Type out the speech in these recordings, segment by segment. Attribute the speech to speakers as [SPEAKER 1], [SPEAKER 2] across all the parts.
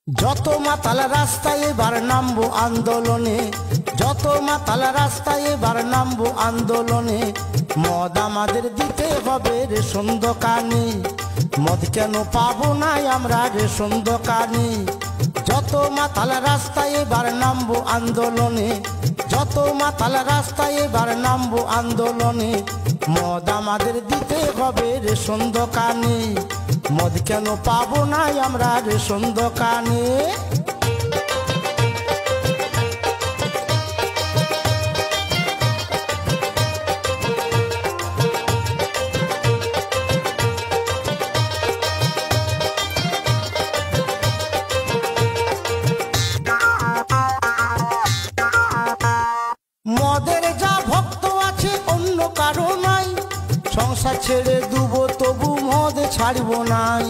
[SPEAKER 1] যত মাতাল রাস্তায় এবার নামবো আন্দোলনে, যত মাতাল রাস্তায় এবার নামবো আন্দোলনে। মদ আমাদের দিতে হবে রেশন দোকানে, মদ কেন পাবো না আমরা রেশন দোকানে। যত মাতাল রাস্তায় এবার নামবো আন্দোলনে, যত মাতাল রাস্তায় এবার নামবো আন্দোলনে। মদ আমাদের দিতে হবে রেশন দোকানে, মদ কেন পাবো না আমরা রেশন দোকানে। মদের যা ভক্ত আছে অন্য কারো নাই, সংসার ছেড়ে দুবো তবু মদ ছাড়ব নাই।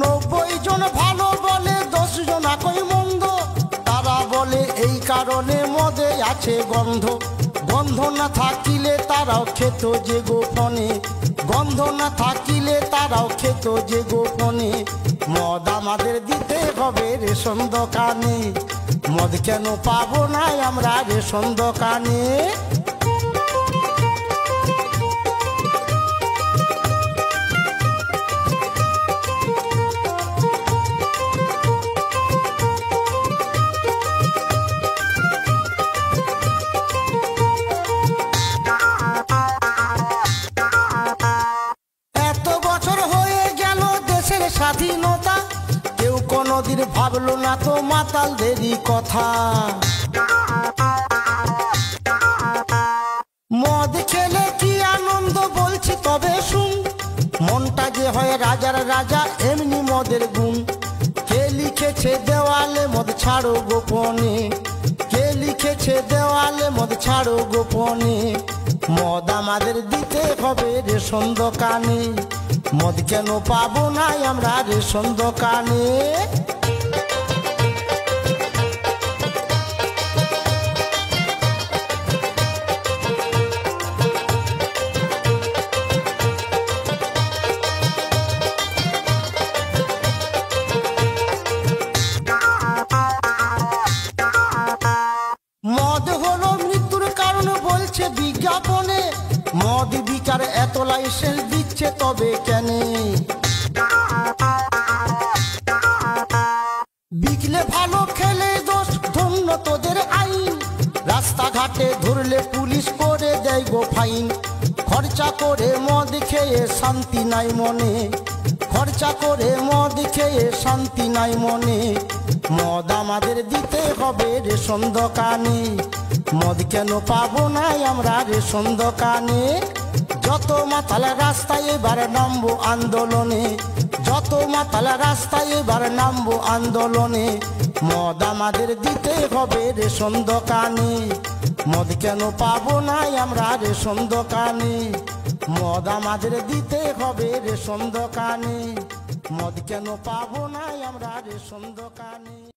[SPEAKER 1] 90 জন ভালো বলে 10 জন একই মন্দ, তারা বলে এই কারণে মদে আছে গন্ধ। গন্ধ না থাকিলে তারাও খেত যে গোপনে, গন্ধ না থাকিলে তারাও খেত যে গোপনে। মদ আমাদের দিতে হবে রেশন দোকানে, মদ কেন পাবো না আমরা রেশন দোকানে। এত বছর হয়ে গেল দেশের স্বাধীনতা, কেউ কোনদিন ভাবলো না তো মাতালদেরই কথা। মদ খেলে কি আনন্দ বলছি তবে শুন, মনটা যে হয় রাজার রাজা এমনি মদের গুণ। কে লিখেছে দেওয়ালে মদ ছাড়ো গোপনে, কে লিখেছে দেওয়ালে মদ ছাড়ো গোপনে। মদ আমাদের দিতে হবে রেশন দোকানে, মদ কেন পাবো না আমরা রেশন দোকানে। মদ হলো মৃত্যুর কারণ বলছে বিজ্ঞাপনে, মদ বিকার এত লাইসেন্স দিচ্ছে তবে কেন? বিকলে ভালো খেলে দোষ ধন্য তোদের আইন, রাস্তাঘাটে ধরলে পুলিশ করে দেয় গো ফাইন। খরচা করে মদ খেয়ে শান্তি নাই মনে, খরচা করে মদ খেয়ে শান্তি নাই মনে। মদ আমাদের দিতে হবে রেশন দোকানে, মদ কেন পাবো না আমরা রেশন দোকানে। যত মাতাল রাস্তায় এবার নামবো আন্দোলনে, যত মাতাল রাস্তায় এবার নামবো আন্দোলনে। মদ আমাদের দিতে হবে রেশন দোকানে, মদ কেন পাবো না আমরা রেশন দোকানে। মদ আমাদের দিতে হবে রেশন দোকানে, মদ কেন পাবো না আমরা রেশন দোকানে।